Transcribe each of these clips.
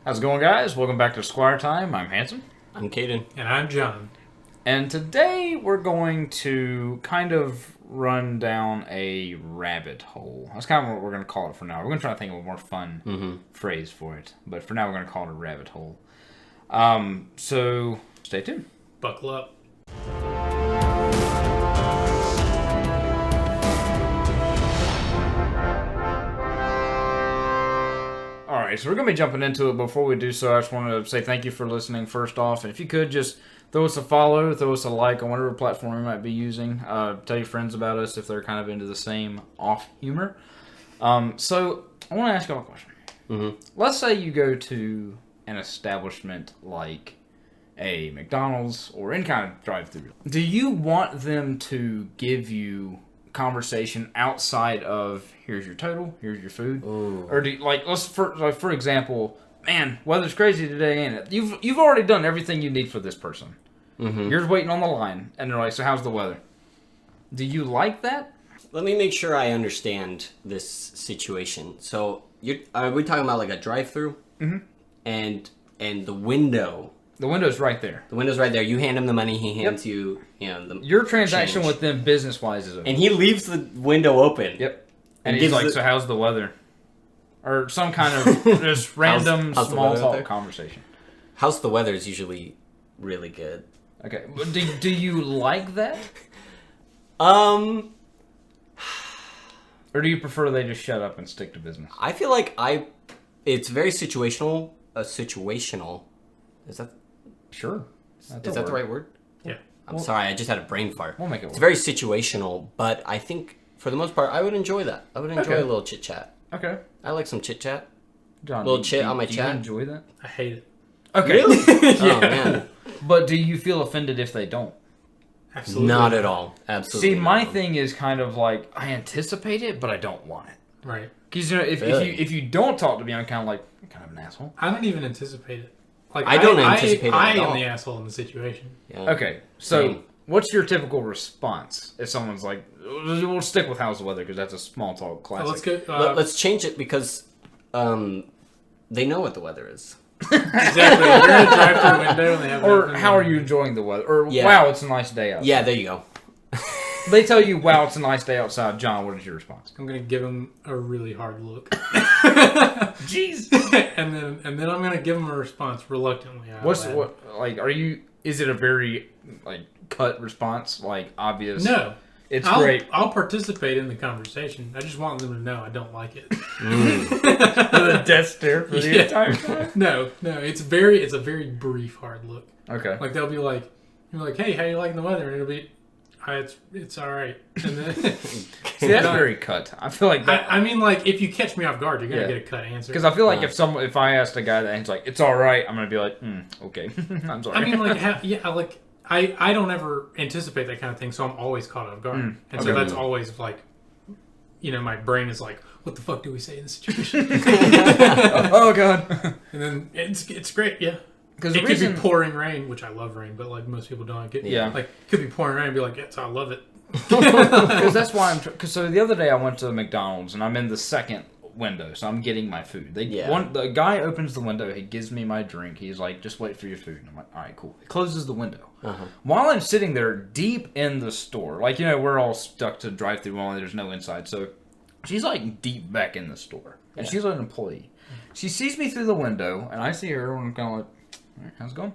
How's it going, guys? Welcome back to Squire Time. I'm Hanson. I'm Caden. And I'm John. And today we're going to kind of run down a rabbit hole. That's kind of what we're going to call it for now. We're going to try to think of a more fun phrase for it. But for now, we're going to call it a rabbit hole. So stay tuned. Buckle up. Alright, so we're going to be jumping into it. Before we do so, I just want to say thank you for listening first off. And if you could just throw us a follow, throw us a like on whatever platform you might be using. Tell your friends about us if they're kind of into the same off humor. So I want to ask y'all a question. Let's say you go to an establishment like a McDonald's or any kind of drive-thru. Do you want them to give you conversation outside of here's your total, here's your food? Ooh. Or do you, for example, man, weather's crazy today, ain't it? You've already done everything you need for this person. You're waiting on the line, and they're like, so how's the weather? Do you like that? Let me make sure I understand this situation. So, are we talking about like a drive-thru? And the window. The window's right there. The window's right there. You hand him the money, he hands you, your transaction change. with them business-wise is open. And he leaves the window open. Yep. And he's like, so how's the weather? Or some kind of just random how's small talk conversation. How's the weather is usually really good. Okay. But do you like that? Or do you prefer they just shut up and stick to business? I feel like it's very situational. Situational. Is that... Sure. Is that the right word? Yeah. I'm sorry, I just had a brain fart. We'll make it It's work. very situational, but I think, for the most part, I would enjoy that. I would enjoy a little chit-chat. Okay. I like some chit-chat. John, little chit on my do chat. you enjoy that? I hate it. Okay. Really? Yeah. Oh, man. But do you feel offended if they don't? Absolutely. Not at all. Absolutely See, my not. thing is kind of like, I anticipate it, but I don't want it. Right. Because, Really? if you don't talk to me, I'm kind of like, you're kind of an asshole. I don't even anticipate it. Like I don't anticipate it I at am all. the asshole in the situation. Yeah. Okay, so Same. what's your typical response if someone's like, we'll stick with how's the weather because that's a small talk classic. Let's go. Let's change it because they know what the weather is. Exactly. If you're in a drive-thru window and they have Or how are you enjoying the weather? Or Yeah. wow, it's a nice day outside. Yeah, there you go. They tell you, wow, it's a nice day outside. John, what is your response? I'm gonna give them a really hard look. Jeez. and then I'm gonna give them a response reluctantly. Is it a very cut response, obvious? No. It's great. I'll participate in the conversation. I just want them to know I don't like it. The death stare for the entire time. No, it's a very brief hard look. Okay. Like they'll be like, you're like, hey, how you liking the weather? And it'll be, it's all right. And then, See, that's very cut. I feel like that. I mean, like if you catch me off guard, you're gonna get a cut answer. Because I feel like if I asked a guy that and he's like, it's all right, I'm gonna be like, okay, I'm sorry. I mean, I don't ever anticipate that kind of thing, so I'm always caught off guard, and so that's always like, my brain is like, what the fuck do we say in this situation? oh god. And then it's great, yeah. Because it could be pouring rain, which I love rain, but like most people don't get. Yeah. Like it could be pouring rain and be like, yes, I love it. Because that's why so the other day I went to McDonald's and I'm in the second window, so I'm getting my food. The guy opens the window, he gives me my drink, he's like, just wait for your food. And I'm like, alright, cool. He closes the window. While I'm sitting there deep in the store, we're all stuck to drive-through only, there's no inside, so she's like deep back in the store. And she's an employee. She sees me through the window, and I see her, and I'm kind of like, alright, how's it going?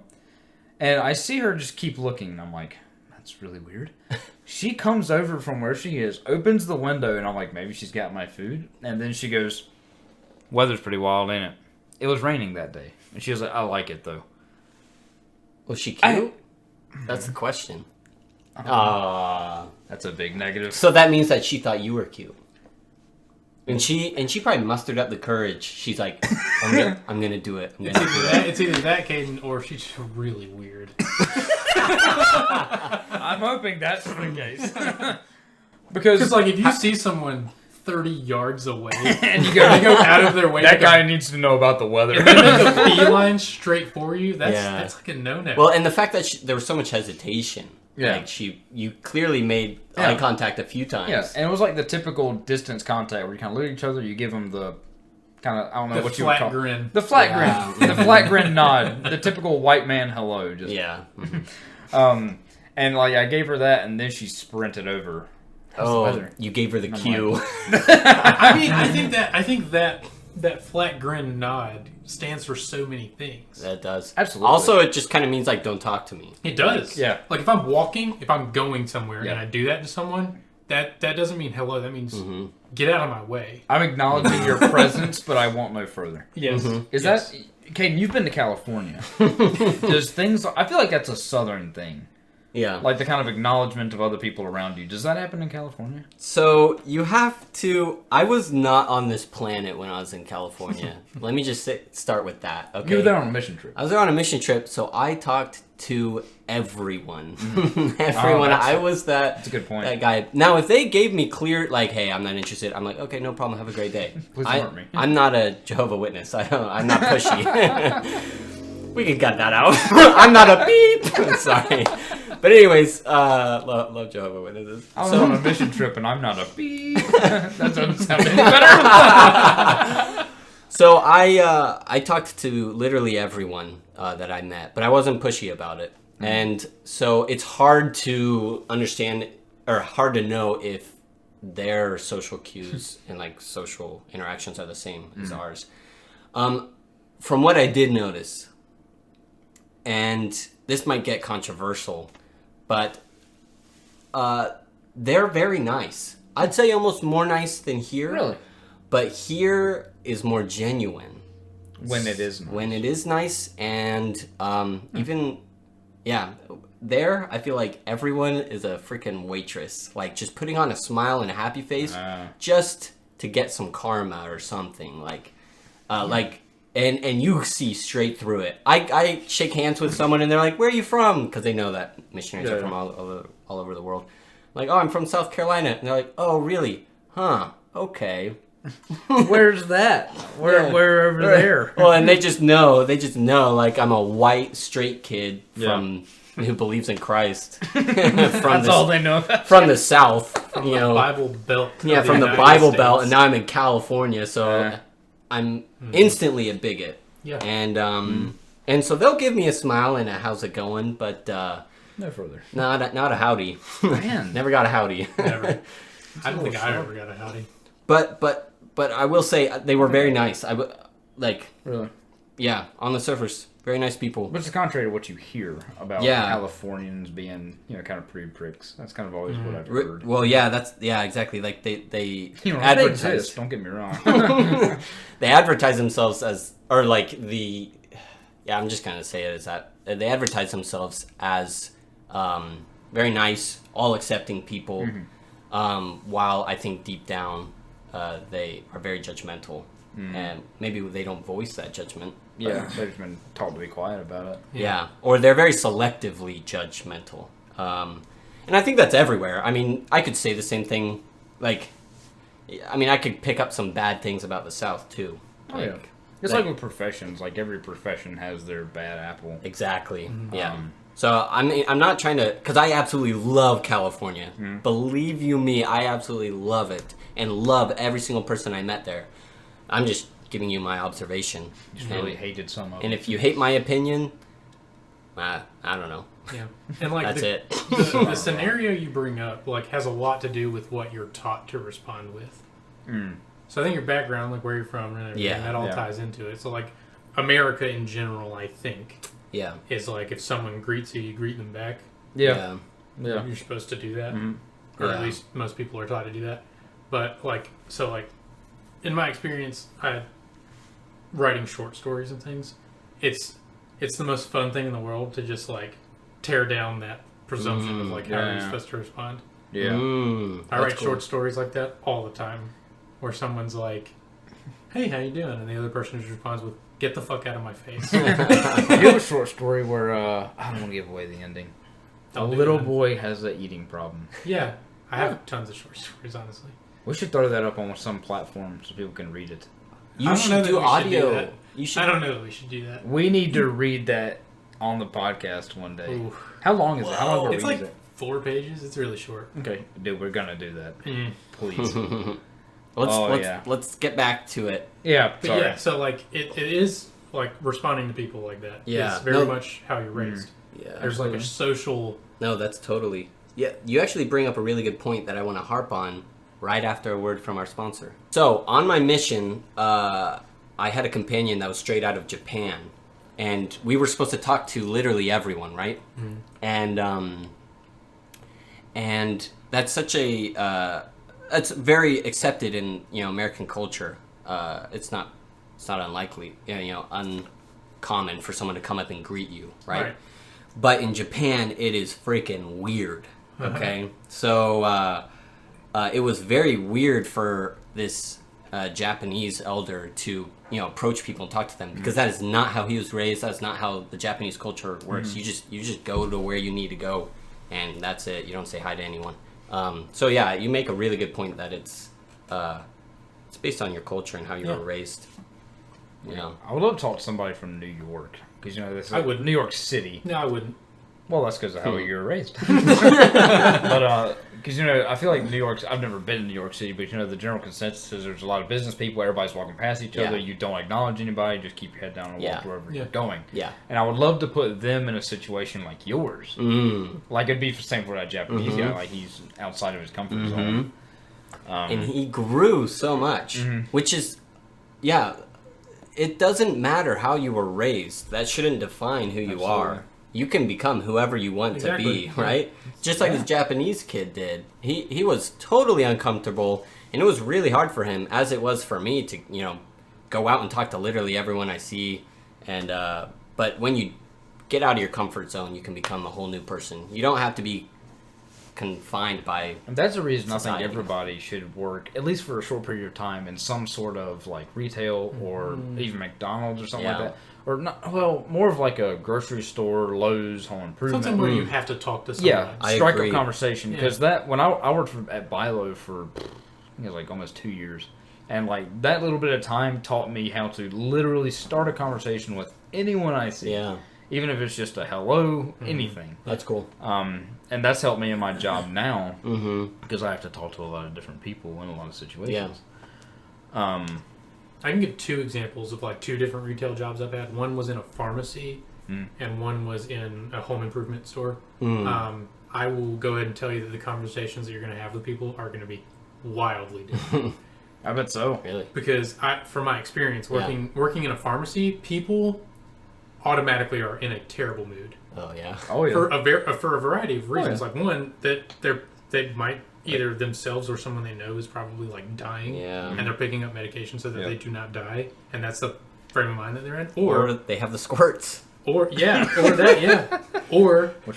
And I see her just keep looking, and I'm like, that's really weird. She comes over from where she is, opens the window, and I'm like, maybe she's got my food. And then she goes, weather's pretty wild, ain't it? It was raining that day. And she was like, I like it, though. Was she cute? That's the question. That's a big negative. So that means that she thought you were cute. And she probably mustered up the courage. She's like, I'm gonna do it. It's either that, Caden, or she's just really weird. I'm hoping that's the case. Because if you see someone 30 yards away and they go out of their way, that guy needs to know about the weather. and then make a beeline straight for you, that's like a no-no. Well, and the fact that there was so much hesitation. Yeah. Like you clearly made eye contact a few times. Yeah, and it was like the typical distance contact where you kind of look at each other, you give them the kind of, I don't know The what you would flat call grin. the flat grin, the flat grin nod, the typical white man hello. Just Yeah. and like I gave her that, and then she sprinted over. How's the weather? You gave her the cue. I mean, I think that flat grin nod stands for so many things. That does. Absolutely. Also, it just kind of means like, don't talk to me. It does. Yeah. Like if I'm walking, if I'm going somewhere, Yeah. and I do that to someone, that doesn't mean hello. That means get out of my way. I'm acknowledging your presence, but I won't no further. Yes. Is that, Caden? You've been to California. Does things? I feel like that's a Southern thing. Yeah. Like the kind of acknowledgement of other people around you. Does that happen in California? So you have to. I was not on this planet when I was in California. Let me just start with that. Okay. You were there on a mission trip. I was there on a mission trip, so I talked to everyone. Everyone. I was that. That's a good point. That guy. Now, if they gave me clear, like, "Hey, I'm not interested," I'm like, "Okay, no problem. Have a great day." Please don't hurt me. I'm not a Jehovah Witness. I'm not pushy. We can cut that out. I'm not a beep. Sorry. But anyways, love Jehovah Witnesses. I was on a mission trip and I'm not a beep. That doesn't sound any better. So I talked to literally everyone that I met, but I wasn't pushy about it. Mm-hmm. And so it's hard to understand or hard to know if their social cues and like social interactions are the same as ours. From what I did notice, and this might get controversial, but they're very nice. I'd say almost more nice than here. Really? But here is more genuine. When it is nice. When it is nice, and even, yeah, there, I feel like everyone is a freaking waitress. Like, just putting on a smile and a happy face just to get some karma or something. Like, and you see straight through it. I shake hands with someone, and they're like, "Where are you from?" Because they know that missionaries are from all over the world. Like, "Oh, I'm from South Carolina." And they're like, "Oh, really? Huh, okay." Where's that? Where over there? Well, and they just know, like, I'm a white, straight kid from who believes in Christ. That's all they know about. From the South, From the Bible Belt. Yeah, from the Bible Belt, and now I'm in California, so I'm instantly a bigot. Yeah. And so they'll give me a smile and a "how's it going," but No further. not a howdy. Man. Never got a howdy. Never. I don't think I ever got a howdy. But I will say they were very nice. Really? Yeah, on the surface, very nice people. Which is contrary to what you hear about Californians being, kind of pretty pricks. That's kind of always what I've heard. Well, yeah, exactly. Like they they advertise. exist, don't get me wrong. They advertise themselves as, or like the, yeah, I'm just gonna say it as that. They advertise themselves as very nice, all accepting people, while I think deep down they are very judgmental, and maybe they don't voice that judgment. Yeah, they've been taught to be quiet about it. Yeah, or they're very selectively judgmental. And I think that's everywhere. I mean, I could say the same thing. Like, I mean, I could pick up some bad things about the South, too. Oh, yeah. It's like with professions. Like, every profession has their bad apple. Exactly, yeah. So, I'm not trying to... Because I absolutely love California. Believe you me, I absolutely love it. And love every single person I met there. I'm just giving you my observation. Just really hated some of them. And if you hate my opinion, I don't know. Yeah, and like That's it. The scenario you bring up like has a lot to do with what you're taught to respond with. So I think your background, like where you're from, and everything, that all ties into it. So like America in general, I think, is like if someone greets you, you greet them back. Yeah. You're supposed to do that, or at least most people are taught to do that. But like, so like, in my experience, writing short stories and things, it's the most fun thing in the world to just like tear down that presumption of like how you're supposed to respond. Yeah. I write short stories like that all the time, where someone's like, "Hey, how you doing?" and the other person just responds with, "Get the fuck out of my face." You have a short story where I don't want to give away the ending. A little boy has an eating problem. Yeah, I have tons of short stories, honestly. We should throw that up on some platform so people can read it. You should do audio. I don't know that we should do that. We need to read that on the podcast one day. Ooh. How long is it? How long It's is like 4 pages. It's really short. Okay, dude, we're gonna do that. Please. let's get back to it. Yeah, but yeah, so like it is like responding to people like that. Yeah, it's very much how you're raised. Yeah, there's absolutely. like a social. No, that's totally. Yeah, you actually bring up a really good point that I want to harp on right after a word from our sponsor. So on my mission, I had a companion that was straight out of Japan, and we were supposed to talk to literally everyone, right? Mm-hmm. And that's such a that's very accepted in American culture. It's not unlikely, uncommon for someone to come up and greet you, right? But in Japan, it is freaking weird. Okay, so it was very weird for this Japanese elder to approach people and talk to them, because that is not how he was raised. That's not how the Japanese culture works. You just go to where you need to go, and that's it. You don't say hi to anyone. So yeah, you make a really good point that it's based on your culture and how you were raised. Yeah, I would love to talk to somebody from New York, because this is I would. New York City. No, I wouldn't. Well, that's because of how you were raised. But because I feel like New York. I've never been to New York City, but the general consensus is there's a lot of business people. Everybody's walking past each other. You don't acknowledge anybody. Just keep your head down and walk wherever you're going. Yeah. And I would love to put them in a situation like yours. Like it'd be the same for that Japanese guy. Like he's outside of his comfort zone. And he grew so much, which is, it doesn't matter how you were raised. That shouldn't define who you are. You can become whoever you want to be, right? Just like this Japanese kid did. He was totally uncomfortable, and it was really hard for him, as it was for me, to go out and talk to literally everyone I see. And but when you get out of your comfort zone, you can become a whole new person. You don't have to be confined by and that's the reason society. I think everybody should work at least for a short period of time in some sort of like retail or even McDonald's or something like that, or not, more of like a grocery store, Lowe's, home improvement, something where you have to talk to someone. Strike up conversation, because that when I worked at Bilo for I think it was like almost 2 years, and like that little bit of time taught me how to literally start a conversation with anyone I see. Even if it's just a hello, anything. That's cool. And that's helped me in my job now, because I have to talk to a lot of different people in a lot of situations. I can give 2 examples of like 2 different retail jobs I've had. One was in a pharmacy, and one was in a home improvement store. I will go ahead and tell you that the conversations that you're going to have with people are going to be wildly different. I bet so. Really? Because from my experience working in a pharmacy, people automatically are in a terrible mood. Oh yeah. For a variety of reasons. Like one, that they might either themselves or someone they know is probably like dying, and they're picking up medication so that they do not die, and that's the frame of mind that they're in. Or they have the squirts. Or which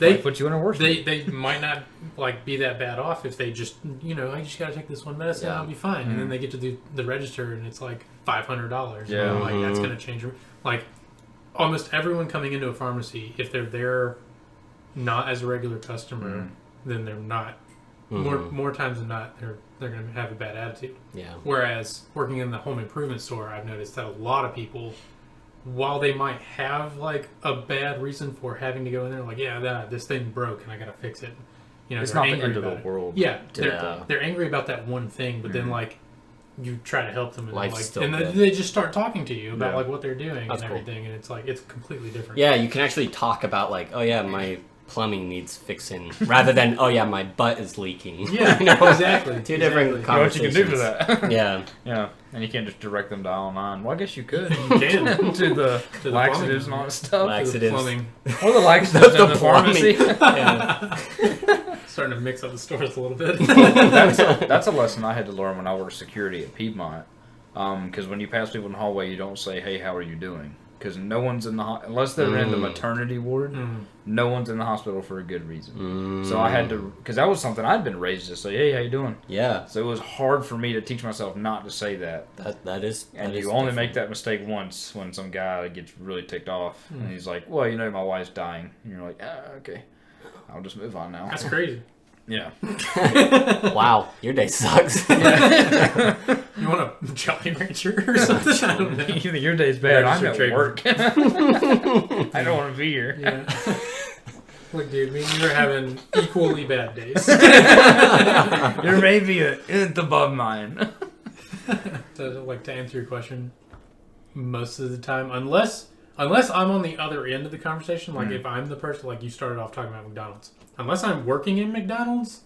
might put you in a worse. They might not like be that bad off if they just I just gotta take this one medicine, I'll be fine, and then they get to the register and it's like $500. Like that's gonna change. Like almost everyone coming into a pharmacy, if they're there not as a regular customer, then they're not. More times than not, they're going to have a bad attitude. Yeah. Whereas working in the home improvement store, I've noticed that a lot of people, while they might have like a bad reason for having to go in there, like this thing broke and I got to fix it. It's not the end of the world. Yeah. They're angry about that one thing, but then like you try to help them, and then they just start talking to you about like what they're doing. That's and everything, and it's like it's completely different. Yeah, you can actually talk about like, my plumbing needs fixing, rather than my butt is leaking. Yeah, exactly. Two different conversations. You know what you can do to that? Yeah, and you can't just direct them to aisle 9. Well, I guess you could. You can to the laxatives and all that stuff. Laxatives, plumbing, or the laxatives in the pharmacy. Starting to mix up the stores a little bit. That's a lesson I had to learn when I worked security at Piedmont. Because when you pass people in the hallway, you don't say, "Hey, how are you doing?" Because no one's in the unless they're in the maternity ward. No one's in the hospital for a good reason. So I had to, because that was something I'd been raised to say, "Hey, how you doing?" Yeah. So it was hard for me to teach myself not to say that. That is. And you only make that mistake once when some guy gets really ticked off, and he's like, "Well, my wife's dying," and you're like, "Okay, I'll just move on now." That's crazy. Yeah. Wow, your day sucks. You want a Jolly Rancher or something? I don't know. Your day's bad. I'm at work. I don't want to be here. Yeah. Look, dude, me and you are having equally bad days. Your may be a nth above mine. To answer your question, most of the time, unless I'm on the other end of the conversation, like if I'm the person, like you started off talking about McDonald's, unless I'm working in McDonald's,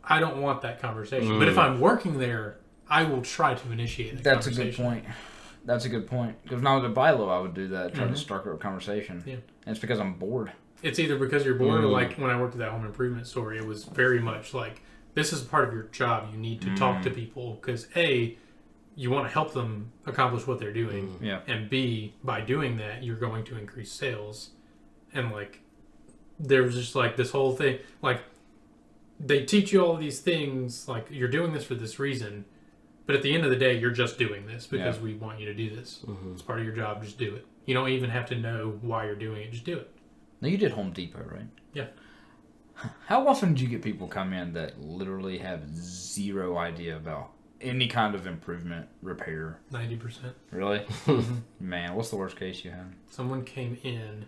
I don't want that conversation. But if I'm working there, I will try to initiate the conversation. That's a good point. Because when I was at Bilo, I would do that, try to start a conversation. Yeah. And it's because I'm bored. It's either because you're bored or like when I worked at that home improvement store, it was very much like, this is part of your job. You need to talk to people because A, you want to help them accomplish what they're doing. Yeah. And B, by doing that, you're going to increase sales. And like, there was just like this whole thing, like they teach you all of these things, like you're doing this for this reason, but at the end of the day, you're just doing this because we want you to do this. It's part of your job. Just do it. You don't even have to know why you're doing it. Just do it. Now, you did Home Depot, right? Yeah. How often do you get people come in that literally have zero idea about any kind of improvement, repair? 90%. Really? Man, what's the worst case you had? Someone came in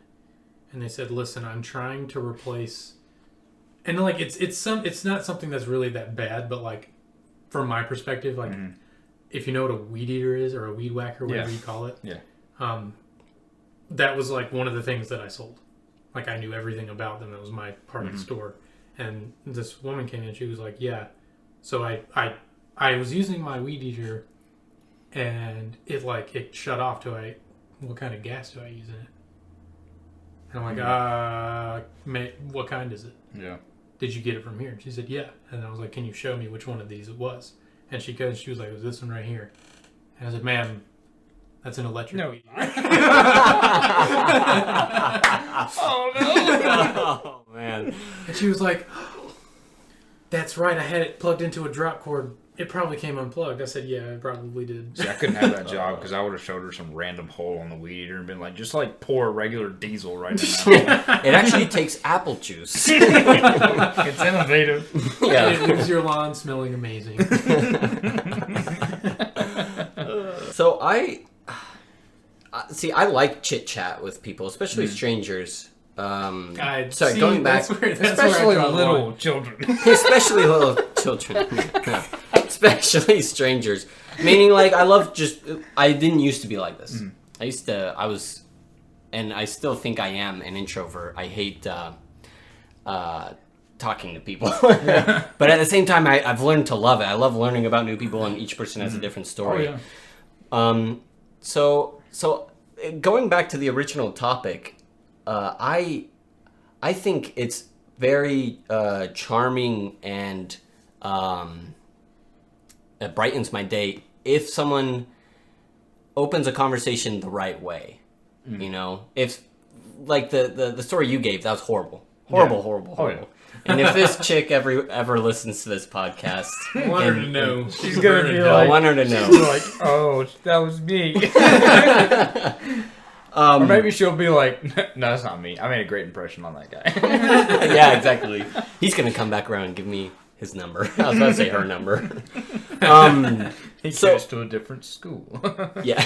and they said, listen, I'm trying to replace... And like, it's not something that's really that bad, but like, from my perspective, like, if you know what a weed eater is or a weed whacker, whatever you call it, that was like one of the things that I sold. Like, I knew everything about them. That was my part of the store. And this woman came in. She was like, yeah. So I was using my weed eater, and it shut off. What kind of gas do I use in it? And I'm like, what kind is it? Yeah. Did you get it from here? And she said, yeah. And I was like, can you show me which one of these it was? And she was like, it was this one right here. And I said, ma'am, that's an electric. No. weed. Oh, no. Oh, man. And she was like, that's right, I had it plugged into a drop cord. It probably came unplugged. I said, yeah, it probably did. See, I couldn't have that job because I would have showed her some random hole on the weed eater and been like, just like pour regular diesel right in that. It actually takes apple juice. It's innovative. Yeah. It leaves your lawn smelling amazing. So I like chit chat with people, especially strangers. Going back, especially little children. Especially little children. Yeah. Especially strangers. Meaning, like, I didn't used to be like this. I was, and I still think I am an introvert. I hate talking to people. But at the same time, I've learned to love it. I love learning about new people, and each person has a different story. Oh, yeah. So going back to the original topic, I think it's very charming and it brightens my day if someone opens a conversation the right way. You know, if like the story you gave, that was horrible. Horrible. Oh, yeah. And if this chick ever listens to this podcast, I want her to know. She's gonna be I want her to know. like, oh, that was me. Or maybe she'll be like, no, that's not me. I made a great impression on that guy. Yeah, exactly. He's going to come back around and give me his number. I was about to say her number. He goes to a different school. Yeah.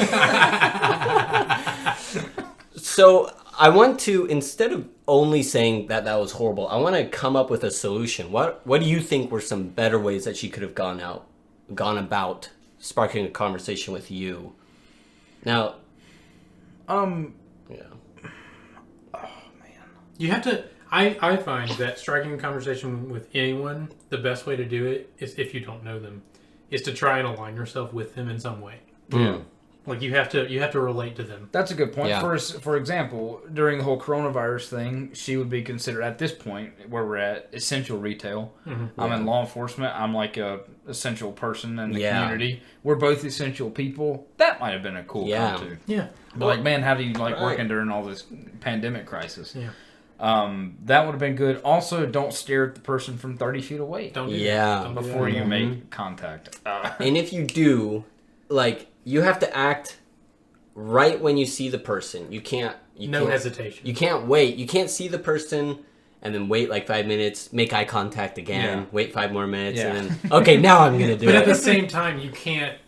So I want to, instead of only saying that was horrible, I want to come up with a solution. What do you think were some better ways that she could have gone about sparking a conversation with you? Now... Yeah. Oh, man. You have to... I find that striking a conversation with anyone, the best way to do it is, if you don't know them, is to try and align yourself with them in some way. Yeah. Like, you have to relate to them. That's a good point. Yeah. For example, during the whole coronavirus thing, she would be considered, at this point where we're at, essential retail. Mm-hmm. I'm in law enforcement. I'm like a essential person in the community. We're both essential people. That might have been a cool come to. Yeah. But like, man, how do you like working during all this pandemic crisis? Yeah. That would have been good. Also, don't stare at the person from 30 feet away. Don't do that. Before you make contact. And if you do, like... You have to act right when you see the person. You can't hesitation. You can't wait. You can't see the person and then wait like 5 minutes, make eye contact again, wait 5 more minutes, and then okay, now I'm gonna do it. But at the same time, you can't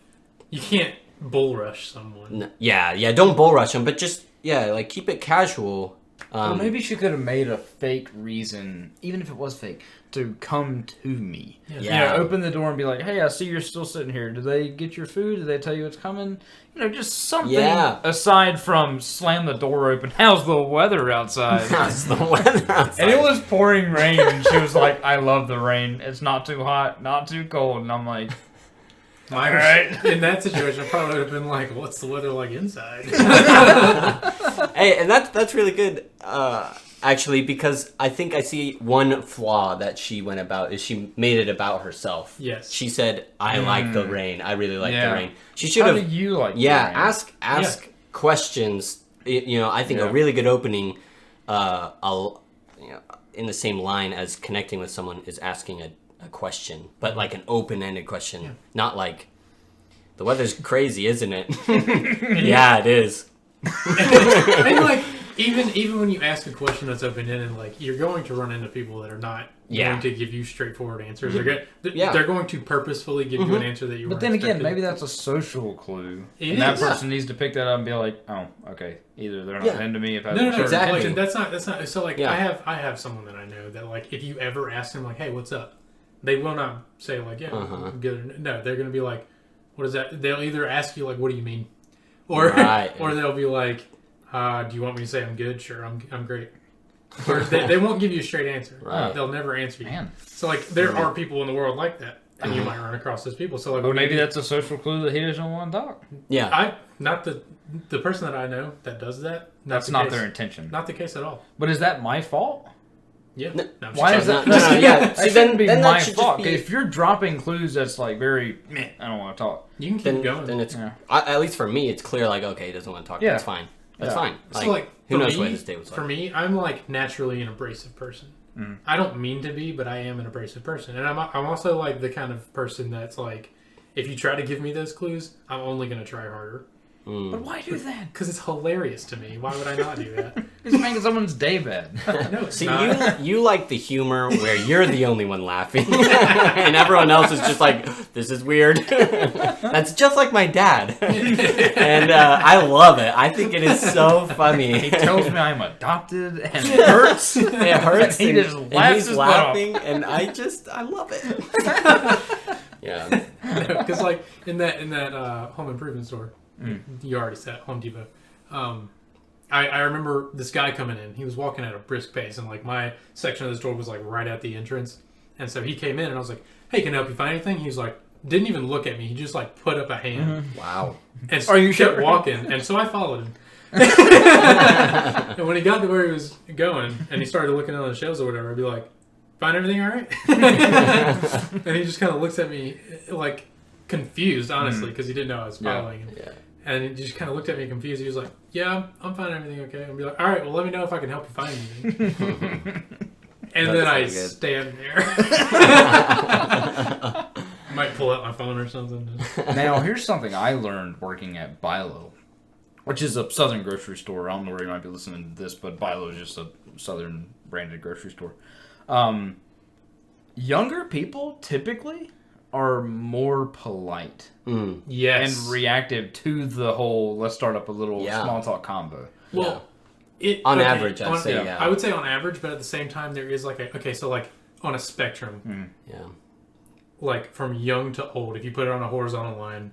bull rush someone. No, yeah, don't bull rush them, but just like keep it casual Well, maybe she could have made a fake reason, even if it was fake, to come to me. Yeah. You know, open the door and be like, "Hey, I see you're still sitting here. Did they get your food? Did they tell you it's coming?" You know, just something aside from slam the door open. How's the weather outside? How's the weather outside? And it was pouring rain, and she was like, "I love the rain. It's not too hot, not too cold." And I'm like, All right. In that situation, I probably would have been like, "What's the weather like inside?" Hey, and that's really good, actually, because I think I see one flaw that she went about is she made it about herself. Yes. She said, "I like the rain. I really like the rain." She should "How have. do you like?" Yeah, the rain? ask questions. You know, I think a really good opening, in the same line as connecting with someone is asking a question, but like an open-ended question, not like, "The weather's crazy, isn't it?" Yeah, it is. And like even when you ask a question that's open-ended, like you're going to run into people that are not going to give you straightforward answers. They're going to purposefully give you an answer that you. But then again, maybe that's a social clue. That person needs to pick that up and be like, "Oh, okay. Either they're not into me if I no, exactly. Like, that's not. So like, I have someone that I know that like if you ever ask them like, "Hey, what's up?" They will not say like, "Yeah, I'm good." No, they're gonna be like, "What is that?" They'll either ask you like, "What do you mean?" Or or they'll be like, "Do you want me to say I'm good?" "Sure, I'm great." Or they won't give you a straight answer. Right. They'll never answer you. Man. So like there are people in the world like that, and you might run across those people. So like, Well, maybe that's a social clue that he doesn't want to talk. Yeah. Not the person that I know that does that. That's not their intention. Not the case at all. But is that my fault? Yeah. No, Why is that? No, yeah. That See, shouldn't be then my that should fault. just be... If you're dropping clues that's like very, meh, I don't want to talk. You can keep going. Then it's at least for me, it's clear. Like, okay, he doesn't want to talk. Yeah. That's fine. That's fine. Like, So like, who knows me, what his day was like? For me, I'm like naturally an abrasive person. I don't mean to be, but I am an abrasive person, and I'm also like the kind of person that's like, if you try to give me those clues, I'm only gonna try harder. But why do that? Because it's hilarious to me. Why would I not do that? It's making someone's day bad. No, it's See, not. you like the humor where you're the only one laughing, and everyone else is just like, "This is weird." That's just like my dad, and I love it. I think it is so funny. He tells me I'm adopted, and it hurts. It hurts. He just and laughs he's his butt off. laughing, and I love it. Yeah. Because like in that home improvement store, you already said Home Depot. I remember this guy coming in. He was walking at a brisk pace, and like my section of the store was like right at the entrance. And so he came in, and I was like, "Hey, can I help you find anything?" He was like, didn't even look at me. He just like put up a hand. Wow. And Are you kept sure? walking, and so I followed him. And when he got to where he was going, and he started looking on the shelves or whatever, I'd be like, "Find everything all right?" And he just kind of looks at me like confused, honestly, because he didn't know I was following him. Yeah. And he just kind of looked at me confused. He was like, "Yeah, I'm finding everything okay." I'd be like, "All right, well, let me know if I can help you find anything." And then I stand there. Might pull out my phone or something. Now, here's something I learned working at Bilo, which is a southern grocery store. I don't know where you might be listening to this, but Bilo is just a southern branded grocery store. Younger people typically are more polite Yes. and reactive to the whole let's start up a little small talk combo. Well, on average, I'd say, yeah. I would say on average, but at the same time, there is like so like on a spectrum, Yeah. like from young to old, if you put it on a horizontal line,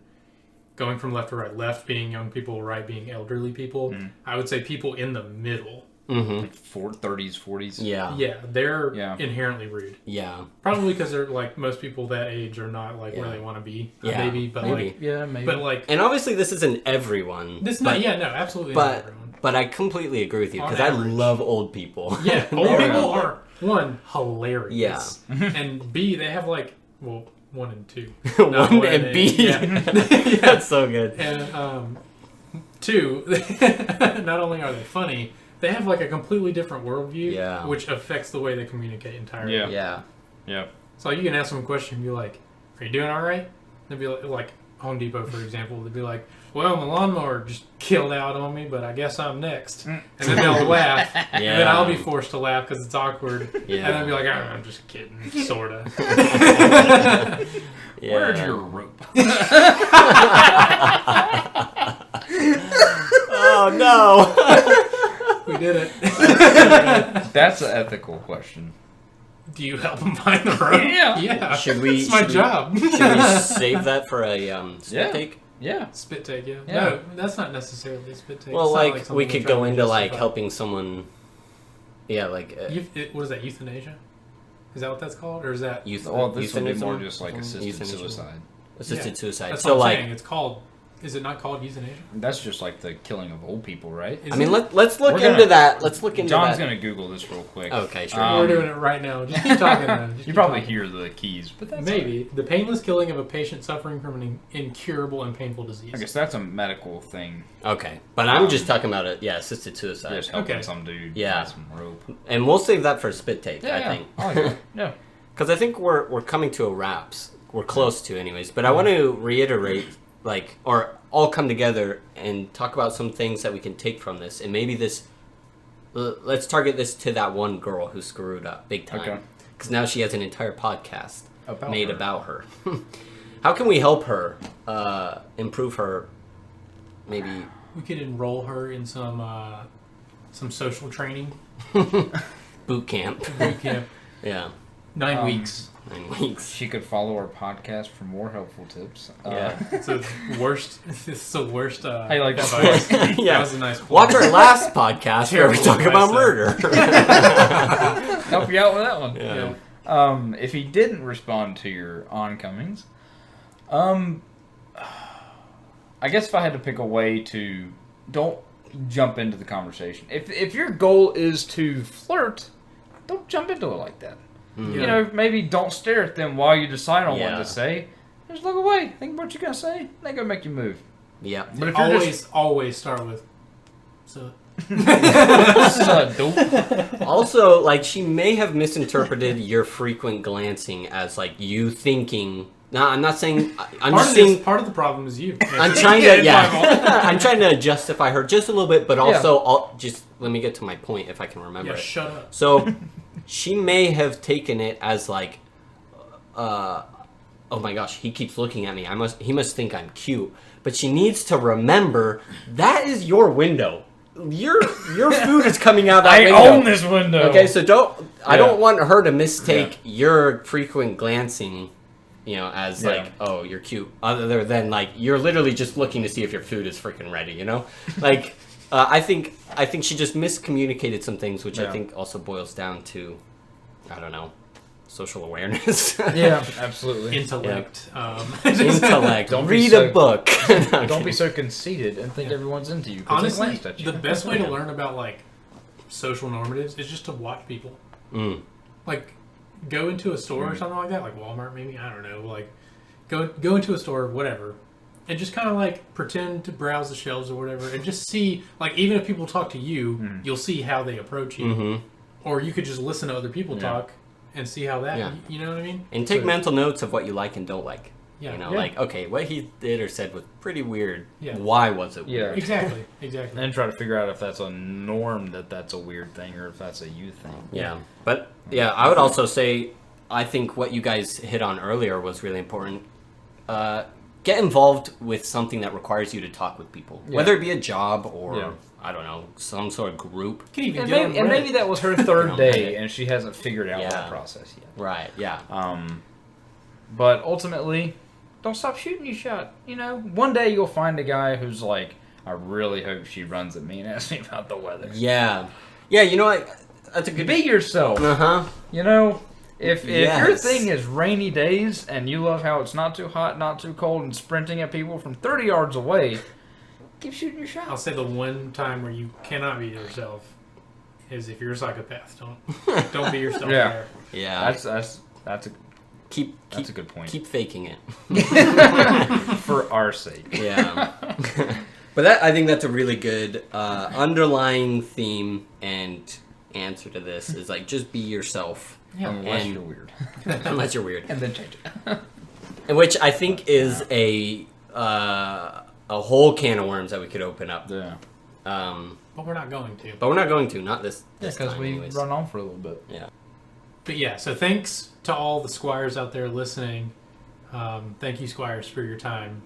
going from left to right, left being young people, right being elderly people, I would say people in the middle. Like 30s, 40s. Yeah. Yeah, they're inherently rude. Yeah. Probably because they're like most people that age are not like where they want to be. Yeah. Maybe, but Maybe. like, Yeah, maybe. but like, And obviously, this isn't everyone. this not. Yeah, no, absolutely not everyone. But I completely agree with you because On I average. love old people. Yeah, old people are one hilarious. Yeah. And B, they have like 1 and 2. One and B. Yeah. That's so good. And 2, not only are they funny, they have like a completely different worldview, which affects the way they communicate entirely. Yeah. Yeah. So you can ask them a question and be like, "Are you doing all right?" They'd be like Home Depot, for example. They'd be like, "Well, my lawnmower just killed out on me, but I guess I'm next." And then they'll laugh, and then I'll be forced to laugh because it's awkward. Yeah. And I'll be like, "Oh, I'm just kidding, sorta." Where's your rope? Oh no! We did it. That's an ethical question. Do you help him find the rope? Yeah. Should we? It's my job. Should we save that for a spit take? Yeah. Spit take, yeah. Yeah. No, that's not necessarily a spit take. Well, It's not like we something could we're go trying to into like justify. helping someone. Yeah, like What is that? Euthanasia? Is that what that's called, or is that? Well, this would be more euthanism? just like assisted Euthanasia? suicide. Assisted Yeah. suicide. That's So what I'm like, saying. It's called. Is it not called euthanasia? That's just like the killing of old people, right? Is I mean, it? let's look We're gonna- into that. Let's look into John's that. gonna Google this real quick. Okay, sure. We're doing it right now. Just keep talking. Man. Just You keep probably talking. hear the keys, but that's Maybe the painless killing of a patient suffering from an incurable and painful disease. I guess that's a medical thing. Okay, but I'm just talking about it. Yeah, assisted suicide. Just helping Okay. some dude Yeah. find some rope. And we'll save that for a spit take. Yeah, I yeah. think. I like that. Yeah. Because I think we're coming to a wraps. We're close to, anyways. But I want to reiterate, like, or all come together and talk about some things that we can take from this, and maybe this. Let's target this to that one girl who screwed up big time. Okay. Because now she has an entire podcast made her. about her. How can we help her improve her? Maybe We could enroll her in some social training boot camp. boot camp. Yeah, 9 weeks. 9 weeks. She could follow our podcast for more helpful tips. Yeah. It's the worst. It's the worst. I like that advice. point. Yeah. That was a nice point. Watch our last podcast where we Terrible talk about advice, murder. Help you out with that one. Yeah. If he didn't respond to your oncomings, I guess if I had to pick a way to, don't jump into the conversation. If your goal is to flirt, don't jump into it like that. Mm. You know, maybe don't stare at them while you decide on Yeah. what to say. Just look away. Think about what you're gonna say. They're gonna make you move. Yeah. But if you're Always start with. So just dope. Also, like, she may have misinterpreted your frequent glancing as, like, you thinking. No, I'm not saying. I'm just saying. part of the problem is you. I'm trying to. Yeah. I'm trying to justify her just a little bit, but also, just let me get to my point if I can remember Yeah, it. shut up. So, she may have taken it as, like, oh my gosh, he keeps looking at me. He must think I'm cute. But she needs to remember that is your window. Your food is coming out that window. I own this window. Okay, so I Yeah. don't want her to mistake your frequent glancing, as Yeah. like, oh, you're cute. Other than like you're literally just looking to see if your food is freaking ready. Like I think she just miscommunicated some things, which I Yeah. think also boils down to, I don't know, social awareness. Yeah, absolutely. Intellect. Intellect. Don't be Read so- a book. Don't be so conceited and think everyone's into you. 'cause they Honestly, glanced at you. the best way to learn about like social normatives is just to watch people. Mm. Like, go into a store or something like that, like Walmart maybe. I don't know. Like, go into a store, whatever, and just kind of like pretend to browse the shelves or whatever, and just see, like, even if people talk to you, you'll see how they approach you, Mm-hmm. or you could just listen to other people Yeah. talk and see how that. Yeah. You know what I mean? And take So- mental notes of what you like and don't like. Yeah. Yeah. Like, okay, what he did or said was pretty weird. Yeah. Why was it Yeah. weird? Exactly. And try to figure out if that's a norm, that's a weird thing, or if that's a you thing. Yeah. But, yeah, I would also say, I think what you guys hit on earlier was really important. Get involved with something that requires you to talk with people. Yeah. Whether it be a job or, Yeah. I don't know, some sort of group. Can even And get maybe, on Reddit. that was her third On day, Reddit. and she hasn't figured out Yeah. that process yet. Right, yeah. But ultimately, don't stop shooting your shot. One day you'll find a guy who's like, I really hope she runs at me and asks me about the weather. Yeah. Yeah, you know what? That's a good... Be yourself. Uh-huh. If your Yes. thing is rainy days and you love how it's not too hot, not too cold, and sprinting at people from 30 yards away, keep shooting your shot. I'll say the one time where you cannot be yourself is if you're a psychopath. Don't be yourself. Yeah. There. Yeah. That's a Keep a good point. Keep faking it. For our sake. Yeah. But I think that's a really good underlying theme and answer to this is like just be yourself. Yeah. Unless And- you're weird. Unless you're weird. And then change it. And which I think is a whole can of worms that we could open up. Yeah. But we're not going to. But we're not going to, not this Because time we anyways. run on for a little bit. Yeah. But yeah, so thanks to all the Squires out there listening. Thank you, Squires, for your time.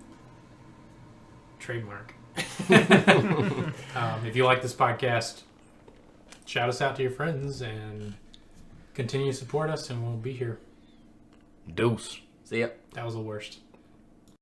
Trademark. If you like this podcast, shout us out to your friends and continue to support us, and we'll be here. Deuce. See ya. That was the worst.